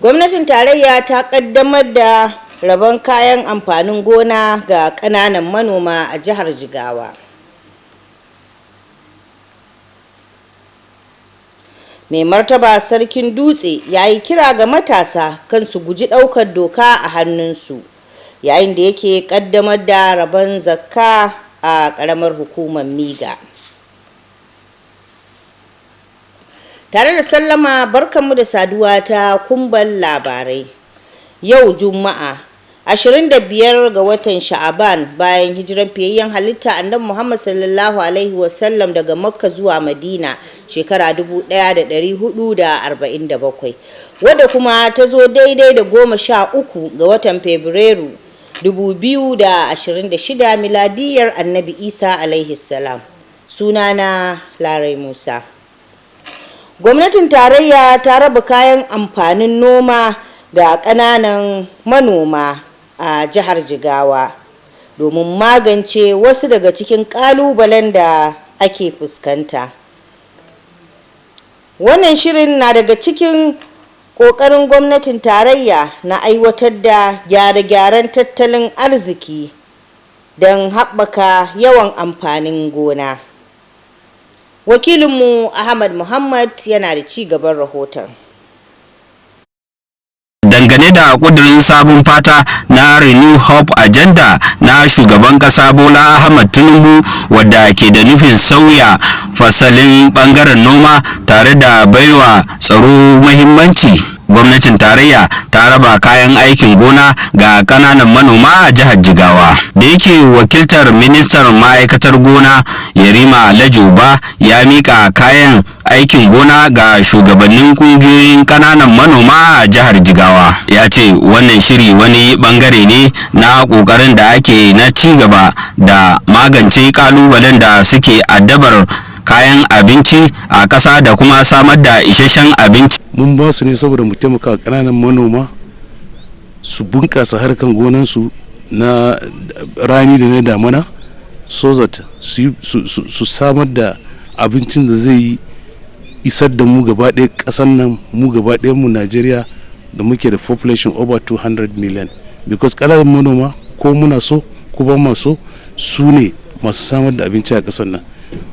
Gwamnatin tarayya ta kaddamar da rabon kayan amfanin gona ga ƙananan manoma a jihar Jigawa. Mai martaba sarkin Dutse ya yi kira ga matasa kan su guji ɗaukar doka a hannunsu yayin da yake kaddamar da rabon zakka a ƙaramar hukumar Miga. Tare da sallama, barkanmu da saduwa ta kumban labarai. Yau Juma'a 25 ga watan Sha'aban bayan hijiran fiyayyen halitta Annabi Muhammad sallallahu alaihi wasallam daga Makka zuwa Madina shekara 1447, wadda kuma ta zo daidai da 13 ga watan Fabrairu 2026 miladiyar Annabi Isa alaihi salam. Sunana Larai Musa. Gwamnatin tarayya ta raba kayan amfanin noma ga ƙananan manoma a jihar Jigawa domin magance wasu daga cikin ƙalubalen da ake fuskanta. Wannan shirin na daga cikin ƙoƙarin gwamnatin tarayya na aiwatar da gyare-gyaren tattalin arziki don haɓaka yawan amfanin gona. Wakilinmu Ahmad Muhammad yana da ci gaban rahoton. Dangane da kudirin sabon fata na Renew Hope Agenda na shugaban kasa Bola Ahmed Tinubu, wadda ke da nufin sauya fasalin bangaren noma tare da baiwa tsaro muhimmanci, gwamnatin tarayya ta raba kayan aikin gona ga kananan manoma a jihar Jigawa. Da yake wakiltar ministan ma'aikatar gona Yarima Lajoba ya mika kayan aikin gona ga shugabannin kungiyoyin kananan manoma a jihar Jigawa. Ya ce wannan shiri wani bangare ne na kokarin da ake na ci gaba da magance kalubalen da suke addabar kayan abinci a ƙasa da kuma samar da isasshen abinci. Mun ba su ne saboda mu taimaka ƙananan manoma su bunƙasa harkan gonansu na rani da na damana, so that su samar da abincin da zai isar da mu gaba ɗaya ƙasar nan, mu gaba ɗaya mu Najeriya da muke da population over 200 million, because ƙananan manoma ko muna so ko ba mu so su ne masu samar da abinci a ƙasar nan.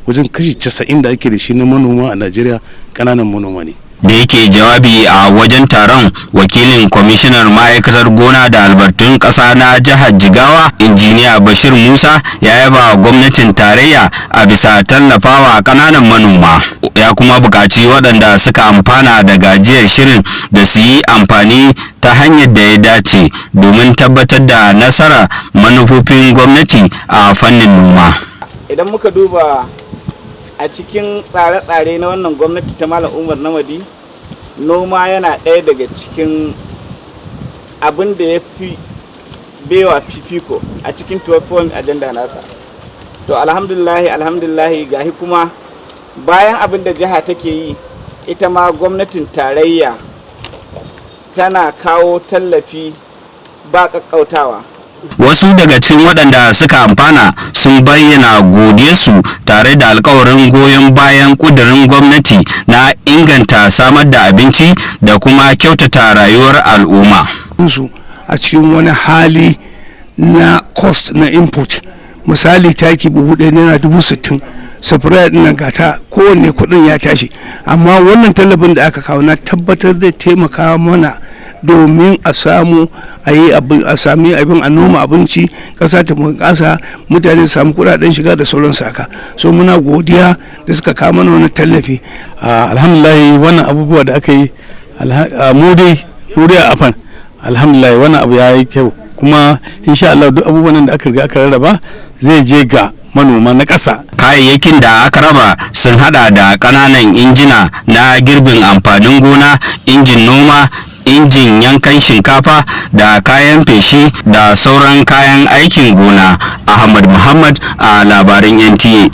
Wajen kashi 90 da ake da shi na manoma a Najeriya ƙananan manoma ne. Da yake jawabi a wajen taron, wakilin kwamishinar ma'aikatar gona da albarkatun ƙasa na jihar Jigawa, injiniya Bashir Musa, ya yaba gwamnatin tarayya a bisa tallafawa ƙananan manoma. Ya kuma buƙaci waɗanda suka amfana da gajiyar shirin da su yi amfani ta hanyar da ya dace domin tabbatar da nasara manufofin gwamnati a fannin noma. Idan muka duba a cikin tsare-tsare na wannan gwamnati ta Malam Umar Namadi, noma yana ɗaya daga cikin abin da ya fi bewa fifiko a cikin 12-point agenda nasa. To alhamdulillahi gahi kuma bayan abin da jiha take yi, ita ma gwamnatin tarayya tana kawo tallafi ba ƙaƙƙautawa. Wasu daga cikin waɗanda suka amfana sun bayyana godiyarsu tare da alkawarin goyon bayan ƙudurin gwamnati na inganta samar da abinci da kuma kyautata rayuwar al'umma. A cikin wani hali na cost na input, misali taki buhu ɗaya naira 60,000, safura ɗin nan gata kowanne kuɗin ya tashi, amma wannan tallafin da aka kawo na tabbatar zai taimaka mana domin a samu a sami abin a noma abinci, ƙasa ta bunƙasa, mutane su samu kuɗaɗen shiga da sauran saka. So muna godiya da suka kawo mana wani tallafi. Alhamdulillah wannan abubuwa da aka yi mu dai a afan, alhamdulillah wannan abu ya yi kyau, kuma insha Allah duk abubuwan da aka riga aka rarraba zai je ga manoma na ƙasa. Kayayyakin da aka raba sun hada da ƙananan injina na girbin amfanin gona, injin noma, injin yankan shinkafa da kayan feshi da sauran kayan aikin gona. Ahmad Muhammad a labaran NTA.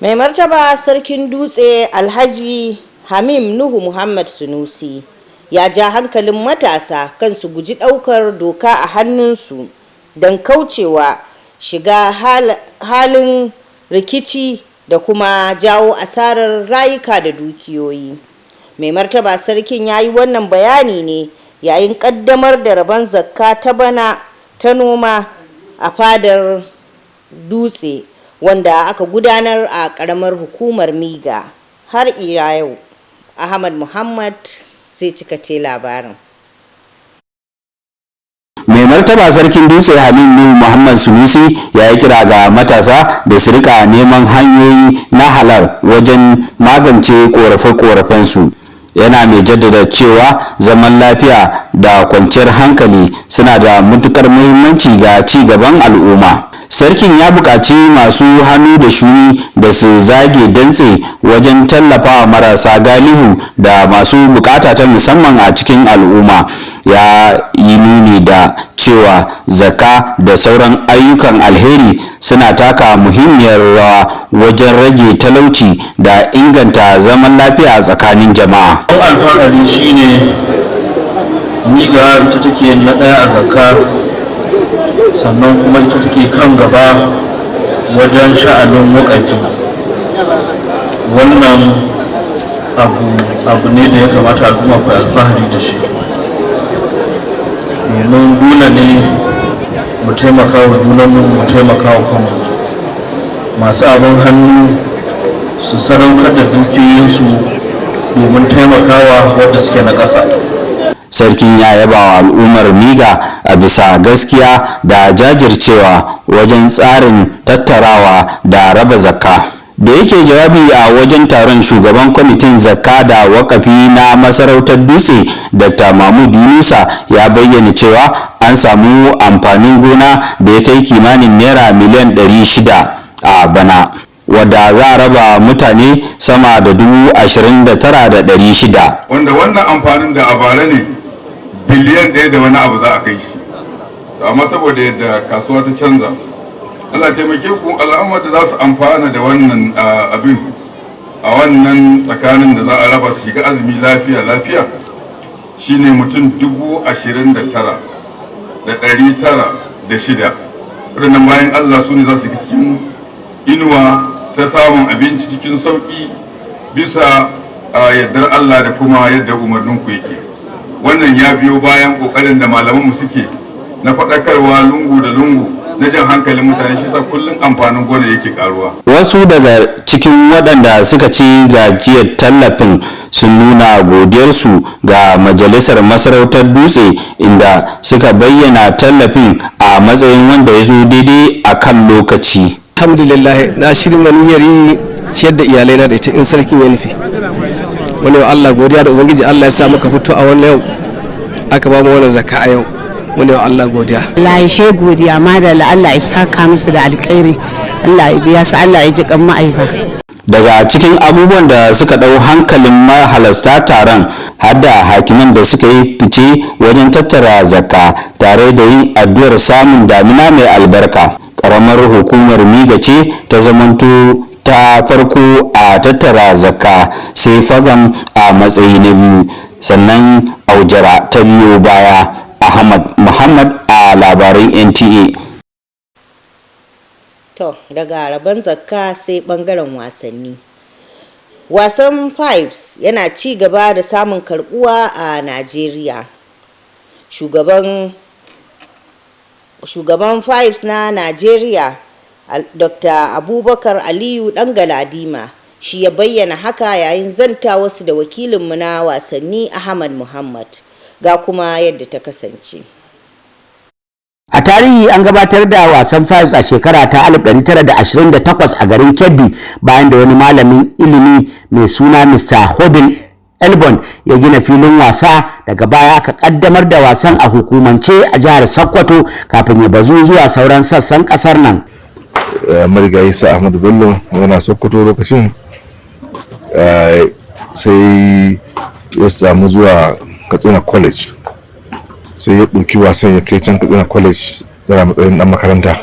Mai martaba sarkin Dutse Alhaji Hamim Nuhu Muhammad Sunusi ya ja hankalin matasa kan su guji ɗaukar doka a hannunsu don kaucewa shiga halin rikici da kuma jawo asarar rayuka da dukiyoyi. Mai martaba sarkin ya yi wannan bayani ne yayin ƙaddamar da rabon zakka ta bana ta noma a fadar Dutse wanda aka gudanar a ƙaramar hukumar Miga. Har ila yau Ahmad Muhammad zai cika te labarin. Mai martaba sarkin Dutse Halilu Muhammad Sunusi ya yi kira ga matasa da su rika neman hanyoyi na halal wajen magance korafe-korafensu. Yana mai jaddada cewa zaman lafiya da kwanciyar hankali suna da matukar muhimmanci ga ci gaban al'umma. Sarkin ya buƙaci masu hannu da shuni da su zage dantse wajen tallafawa marasa galihu da masu bukata ta musamman a cikin al'umma. Ya yi nuni da cewa zakka da sauran ayyukan alheri suna taka muhimmiyar rawa wajen rage talauci da inganta zaman lafiya tsakanin jama'a. Alfahari shine Miga ita take na ɗaya a zakka, sannan kuma ita take kan gaba wajen sha'anin waƙafi. Wannan abu ne da ya kamata al'umma ku alfahari da shi, domin dole ne mu taimaka wa junanmu, mu taimaka wa kanmu. Masu abin hannu su sadaukar da dukiyoyinsu domin taimakawa wadda suke na ƙasa. Sarkin ya yaba wa al'ummar Miga a bisa gaskiya da jajircewa wajen tsarin tattarawa da raba zakka. Da yake jawabi a wajen taron, shugaban kwamitin zakka da wakafi na masarautar Dutse Dr. Mahmud Yunusa ya bayyana cewa an samu amfanin gona da ya kai kimanin naira miliyan 600 a bana, wadda za a raba mutane sama da 29,600. Wanda wannan amfanin da a bara ne biliyan 1 da wani abu za a kai shi, amma saboda yadda kasuwa ta canza, Allah taimake ku al'ummar da za su amfana da wannan abin a wannan tsakanin da za a raba su shiga azumi lafiya shine mutum 29,906. waɗannan bayan Allah su ne za su shiga cikin inuwa ta samun abinci cikin sauƙi bisa yardar Allah da kuma yadda umarninku yake. Wannan ya biyo bayan ƙoƙarin da malamanmu suke na faɗakarwa lungu da lungu na jan hankalin mutane, shi sa kullum amfanin gona yake karuwa. Wasu daga cikin waɗanda suka ci gajiyar tallafin sun nuna godiyarsu ga majalisar masarautar Dutse, inda suka bayyana tallafin a matsayin wanda ya zo daidai a kan lokaci. Alhamdulillah, na shirin niyyar yi ciyar da iyalai na da ita in sarkin ya nufi. Wani wa Allah godiya da Ubangiji, Allah ya sa muka fito a wannan yau aka ba mu wannan zakka a yau. Wani wa Allah godiya. Allah ya she godiya, ma da Allah ya saka musu da alkhairi, Allah ya biya su, Allah ya ji kan ma'aifa. Daga cikin abubuwan da suka ɗau hankalin mahalasta taron har da hakiman da suka yi fice wajen tattara zakka tare da yin addu'ar samun damina mai albarka. Ƙaramar hukumar Miga ce ta zamanto ta farko a tattara zakka, sai Fagam a matsayi na biyu, sannan Aujara ta biyo baya. Ahmad Muhammad a labaran NTA. To, daga rabon zakka sai bangaren wasanni. Wasan Fives yana ci gaba da samun karbuwa a Najeriya. Shugaban Fives na Najeriya, Dr. Abubakar Aliyu Dan Galadima, shi ya bayyana haka yayin zanta wasu da wakilinmu na wasanni Ahmad Muhammad. Ga kuma yadda ta kasance. A tarihi an gabatar da wasan Fives a shekara ta 1928 a garin Kebbi, bayan da wani malamin ilimi mai suna Mr. Hobin Elbon ya gina filin wasa. Daga baya aka kaddamar da wasan a hukumance a jihar Sokoto kafin ya bazu zuwa sauran sassan kasar nan. Marigayi Sa Ahmadu Bello yana Sokoto lokacin, sai ya samu zuwa Katsina College, sai ya ɗauki wasan ya kai can Katsina College yana matsayin ɗan makaranta.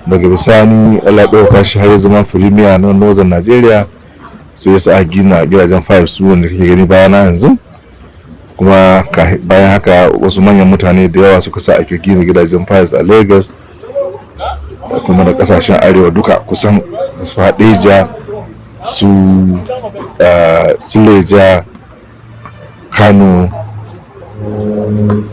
Daga bisani Allah ɗauka shi har ya zama firimiya na Northern Nigeria, sai ya sa gina gidajen Fives su wanda kake gani bayana yanzu. Kuma bayan haka wasu manyan mutane da yawa suka sa ake gina gidajen Fives a Lagos, kuma da kasashen arewa duka kusan su haɗeja su Suleja, Kano,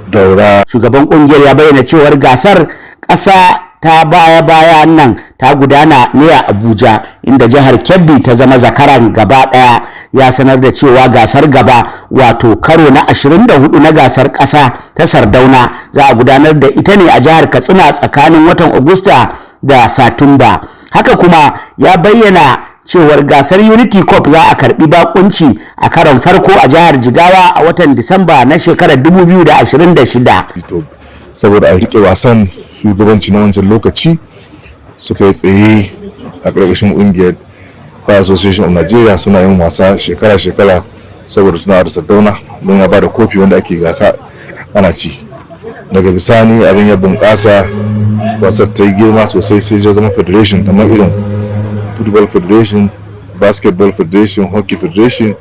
Daura. Shugaban kungiyar ya bayyana cewar gasar ƙasa ta baya nan ta gudana ne a Abuja, inda jihar Kebbi ta zama zakaran gaba daya. Ya sanar da cewa gasar gaba, wato karo na 24 na gasar ƙasa ta Sardauna, za a gudanar da ita ne a jihar Katsina tsakanin watan Agusta da Satumba. Haka kuma ya bayyana cewar gasar Unity Cup za a karbi bakunci a karon farko a jihar Jigawa a watan Disamba na shekarar 2026. Saboda a rike wasan, shugabanci na wancan lokaci suka yi tsaye a ƙarƙashin ƙungiyar Fire Association of Nigeria, suna yin wasa shekara-shekara saboda suna da Sardauna don ya bada kofi wanda ake gasa ana ci. Daga bisani abin ya bunƙasa, wasar ta yi girma sosai, sai ya zama federation kamar irin Football Federation, Basketball Federation, Hockey Federation.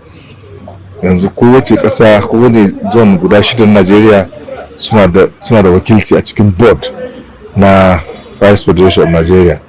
Yanzu kowace ƙasa, kowane zone guda 6 na Najeriya suna da wakilci a cikin board na Fire Federation of Nigeria.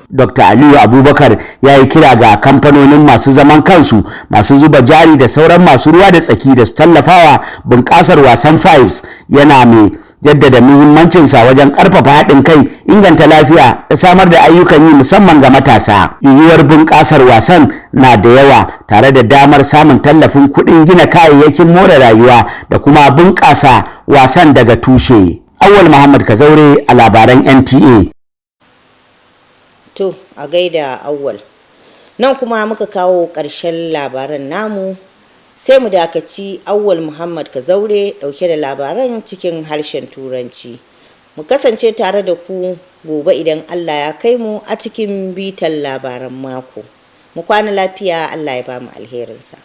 Dr. Aliyu Abubakar ya yi kira ga kamfanonin masu zaman kansu, masu zuba jari da sauran masu ruwa da tsaki da su tallafawa bunƙasar wasan fives, yana mai jaddada muhimmancinsa wajen ƙarfafa haɗin kai, inganta lafiya da samar da ayyukan yi musamman ga matasa. Yiwuwar bunƙasar wasan na da yawa, tare da damar samun tallafin kuɗin gina kayayyakin more rayuwa da kuma bunƙasa wasan daga tushe. Awwal Muhammad Kazaure a labaran NTA. To, a gaida Awwal. Nan kuma muka kawo ƙarshen labaran namu, sai mu dakaci Awwal Muhammad Kazaure ɗauke da labaran cikin harshen Turanci. Mu kasance tare da ku gobe idan Allah ya kai mu a cikin bitan labaran mako. Mu kwana lafiya, Allah ya ba mu alherinsa.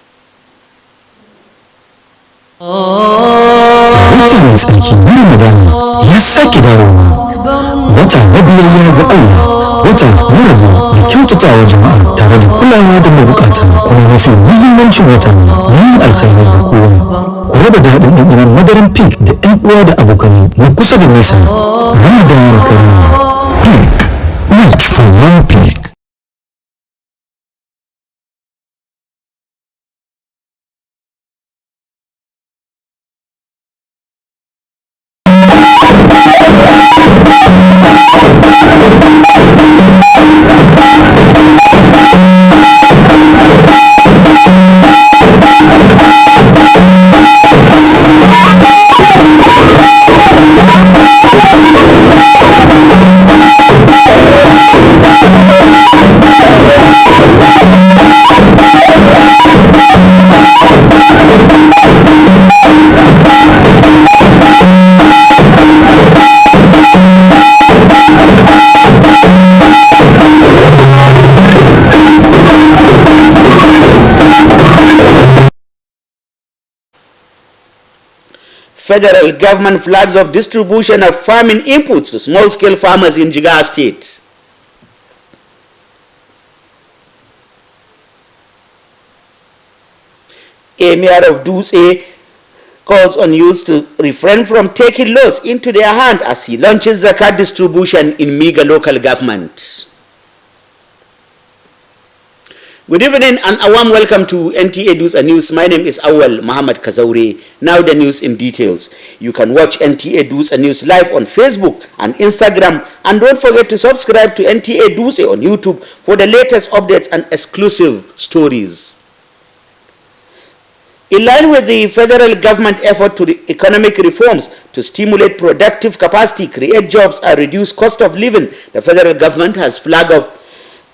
Wata mai tsarki na Ramadana ya sake dawowa. Wata na biyayya ga Allah, wata na rabo da kyautatawa jama'a tare da kulawa da mabukata, kuma mafi muhimmancin wata ne na yin alkhairai ga kowa. Ku raba daɗin ɗanɗanon madaran pink da 'yan uwa da abokanai na kusa da nesa. Ramadan Karim. Pink, reach for your peak. Federal government flags of distribution of farming inputs to small-scale farmers in Jigawa State. Emir of Dutse calls on youths to refrain from taking laws into their hand as he launches zakat distribution in Miga local government. Good evening and a warm welcome to Nta Dutse News. My name is Awal Muhammad Kazaure. Now the news in details. You can watch Nta Dutse News live on Facebook and Instagram, and don't forget to subscribe to Nta Dutse on YouTube for the latest updates and exclusive stories. In line with the federal government effort to economic reforms to stimulate productive capacity, create jobs and reduce cost of living, the federal government has flagged off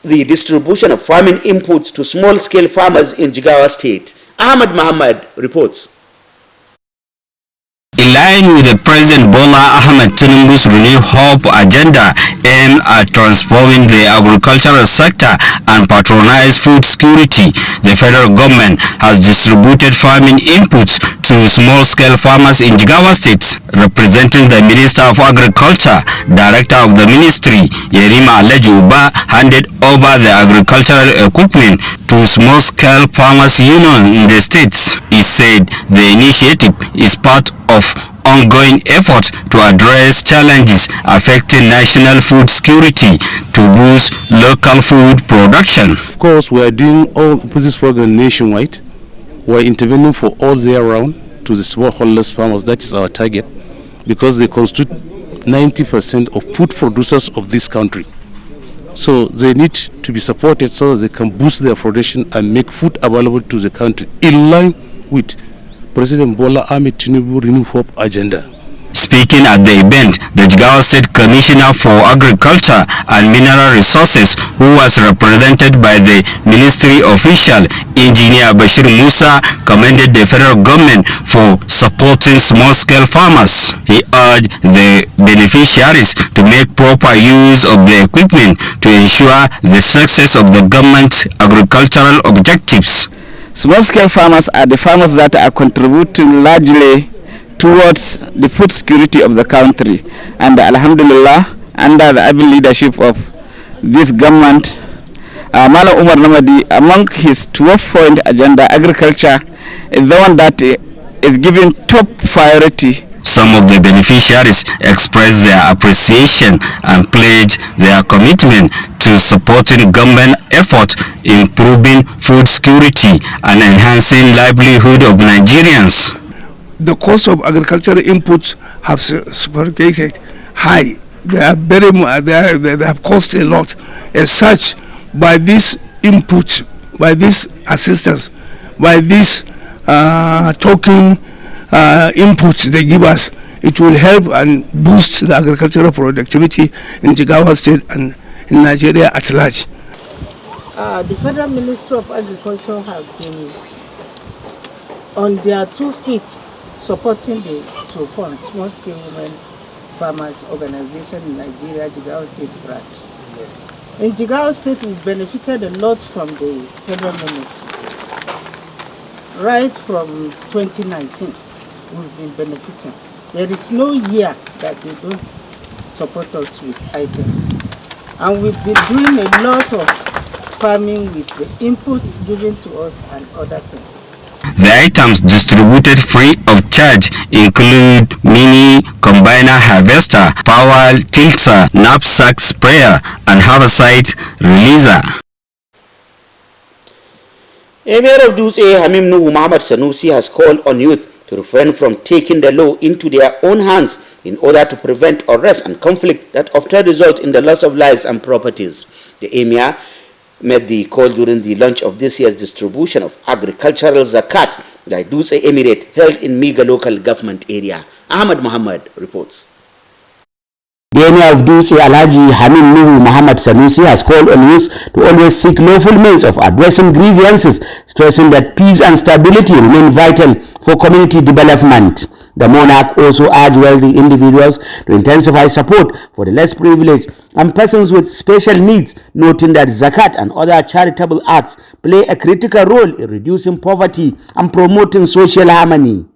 the distribution of farming inputs to small-scale farmers in Jigawa State. Ahmad Muhammad reports. In line with the President Bola Ahmed Tinubu's Renew Hope agenda aimed at transforming the agricultural sector and patronize food security, the federal government has distributed farming inputs to small-scale farmers in Jigawa State. Representing the Minister of Agriculture, Director of the Ministry, Yerima Alejuba, handed over the agricultural equipment to small-scale farmers union in the state. He said the initiative is part of ongoing efforts to address challenges affecting national food security to boost local food production. Of course, we are doing all this program nationwide. We are intervening for all year round to the smallholders farmers. That is our target, because they constitute 90% of food producers of this country. So they need to be supported so that they can boost their production and make food available to the country in line with President Bola Ahmed Tinubu Renew Hope agenda. Speaking at the event, the Jigawa State Commissioner for Agriculture and Mineral Resources, who was represented by the ministry official, Engineer Bashir Musa, commended the federal government for supporting small-scale farmers. He urged the beneficiaries to make proper use of the equipment to ensure the success of the government's agricultural objectives. Small-scale farmers are the farmers that are contributing largely towards the food security of the country, and Alhamdulillah, under the able leadership of this government, Malam Umar Namadi, among his 12-point agenda, agriculture is the one that is given top priority. Some of the beneficiaries expressed their appreciation and pledged their commitment to supporting government efforts in improving food security and enhancing livelihood of Nigerians. The cost of agricultural inputs have speculated high. They are very they have cost a lot. As such, by this input, by this assistance, by this token input they give us, it will help and boost the agricultural productivity in Jigawa State and in Nigeria at large. The Federal Ministry of Agriculture have been on their 2 feet supporting the SOFON, Small Scale Women Farmers Organization in Nigeria, Jigawa State branch. Yes. In Jigawa State, we benefited a lot from the Federal Ministry. Right from 2019, we've been benefiting. There is no year that they don't support us with items. And we've been doing a lot of farming with the inputs given to us and other things. The items distributed free of charge include mini combiner harvester, power tilter, knapsack sprayer, and herbicide releaser. Emir of Dutse Hamim Nuhu Muhammad Sanusi has called on youth to refrain from taking the law into their own hands in order to prevent unrest and conflict that often result in the loss of lives and properties. The Emir made the call during the launch of this year's distribution of agricultural zakat by Dutse Emirate held in Miga local government area. Ahmad Muhammad reports. The Emir of Dutse, Alhaji Hamim Nuhu Muhammad Sanusi, has called on youth to always seek lawful means of addressing grievances, stressing that peace and stability remain vital for community development. The monarch also urged wealthy individuals to intensify support for the less privileged and persons with special needs, noting that zakat and other charitable acts play a critical role in reducing poverty and promoting social harmony.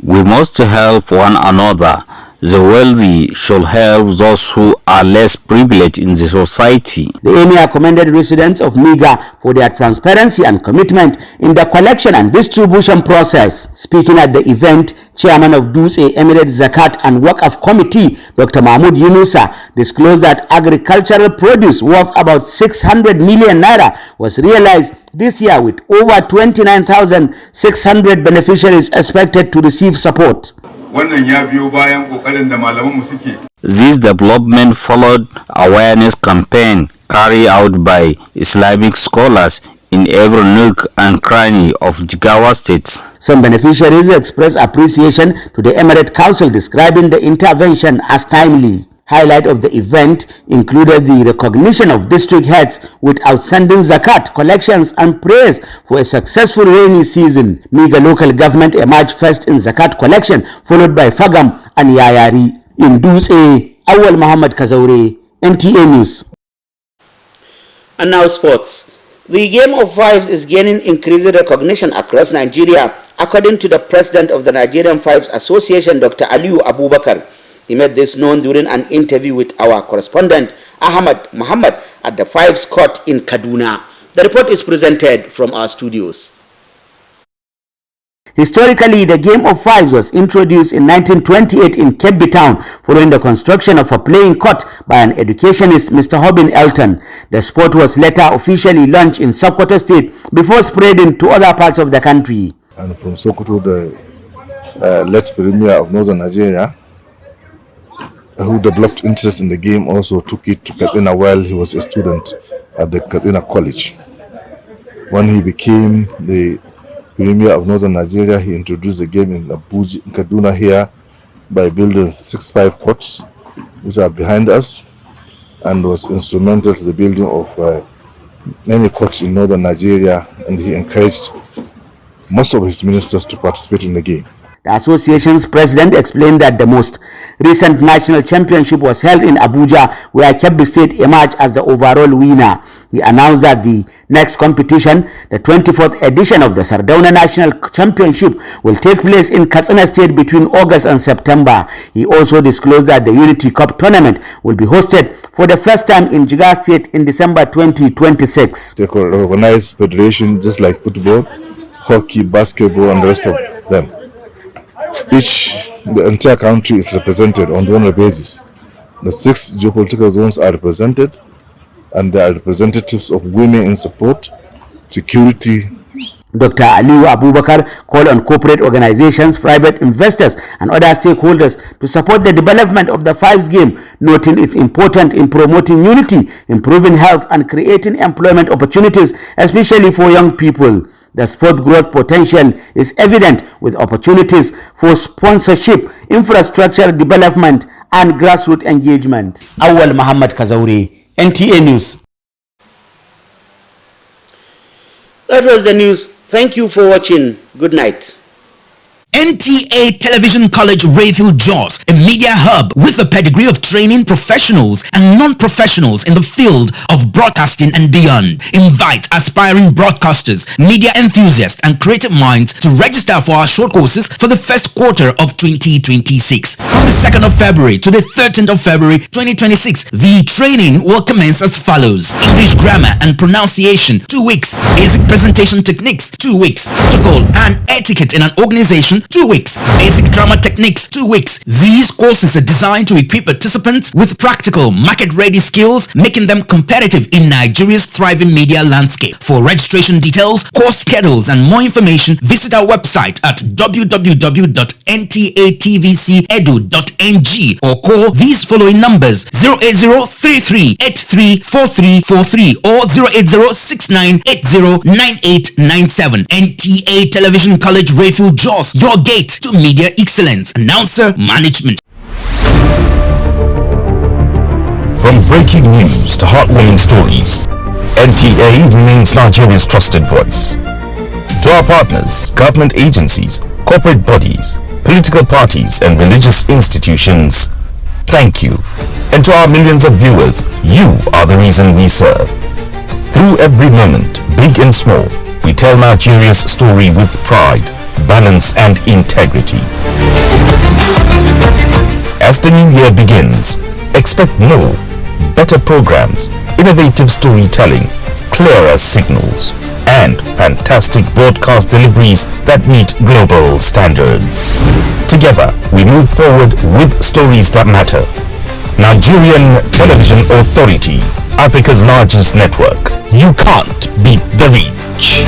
We must help one another. The wealthy should help those who are less privileged in the society. The Emir commended residents of Miga for their transparency and commitment in the collection and distribution process. Speaking at the event, Chairman of Dutse Emirate Zakat and Waqf Committee, Dr. Mahmoud Yunusa, disclosed that agricultural produce worth about 600 million naira was realized this year, with over 29,600 beneficiaries expected to receive support. This development followed awareness campaign carried out by Islamic scholars in every nook and cranny of Jigawa State. Some beneficiaries expressed appreciation to the Emirate Council, describing the intervention as timely. Highlight of the event included the recognition of district heads with outstanding zakat collections and praise for a successful rainy season. Miga local government emerged first in zakat collection, followed by Fagam and Yayari. In Dutse, Awal Muhammad Kazaure, NTA News. And now sports. The game of fives is gaining increasing recognition across Nigeria, according to the president of the Nigerian Fives Association, Dr. Aliyu Abubakar. He made this known during an interview with our correspondent, Ahmad Muhammad, at the Fives Court in Kaduna. The report is presented from our studios. Historically, the game of fives was introduced in 1928 in Kebbi Town following the construction of a playing court by an educationist, Mr. Hobin Elton. The sport was later officially launched in Sokoto State before spreading to other parts of the country. And from Sokoto, the late Premier of Northern Nigeria, who developed interest in the game, also took it to Katsina while he was a student at the Katsina College. When he became the Premier of Northern Nigeria, he introduced the game in Abuja, in Kaduna here, by building 6-5 courts, which are behind us, and was instrumental to the building of many courts in Northern Nigeria, and he encouraged most of his ministers to participate in the game. The association's president explained that the most recent national championship was held in Abuja, where Kebbi State emerged as the overall winner. He announced that the next competition, the 24th edition of the Sardauna National Championship, will take place in Katsina State between August and September. He also disclosed that the Unity Cup tournament will be hosted for the first time in Jigawa State in December 2026. They could organize federation just like football, hockey, basketball, and the rest of them. The entire country is represented on the zonal basis. The 6 geopolitical zones are represented, and there are representatives of women in support, security. Dr. Aliyu Abubakar called on corporate organizations, private investors, and other stakeholders to support the development of the fives game, noting its importance in promoting unity, improving health, and creating employment opportunities, especially for young people. The sports growth potential is evident, with opportunities for sponsorship, infrastructure development, and grassroots engagement. Awal Muhammad Kazauri, NTA News. That was the news. Thank you for watching. Good night. NTA Television College Rayfield Jos, a media hub with a pedigree of training professionals and non-professionals in the field of broadcasting and beyond, invites aspiring broadcasters, media enthusiasts, and creative minds to register for our short courses for the first quarter of 2026. From the 2nd of February to the 13th of February 2026, the training will commence as follows: English grammar and pronunciation, 2 weeks; basic presentation techniques, 2 weeks; protocol and etiquette in an organization, 2 weeks; basic drama techniques, 2 weeks. These courses are designed to equip participants with practical, market-ready skills, making them competitive in Nigeria's thriving media landscape. For registration details, course schedules, and more information, visit our website at www.ntatvcedu.ng or call these following numbers: 08033834343 or 08069809897. NTA Television College Rayfield Jos, your gate to media excellence. Announcer Management. From breaking news to heartwarming stories, NTA remains Nigeria's trusted voice. To our partners, government agencies, corporate bodies, political parties, and religious institutions, thank you. And to our millions of viewers, you are the reason we serve. Through every moment, big and small, we tell Nigeria's story with pride, balance, and integrity. As the new year begins, expect more, better programs, innovative storytelling, clearer signals, and fantastic broadcast deliveries that meet global standards. Together, we move forward with stories that matter. Nigerian Television Authority, Africa's largest network. You can't beat the reach.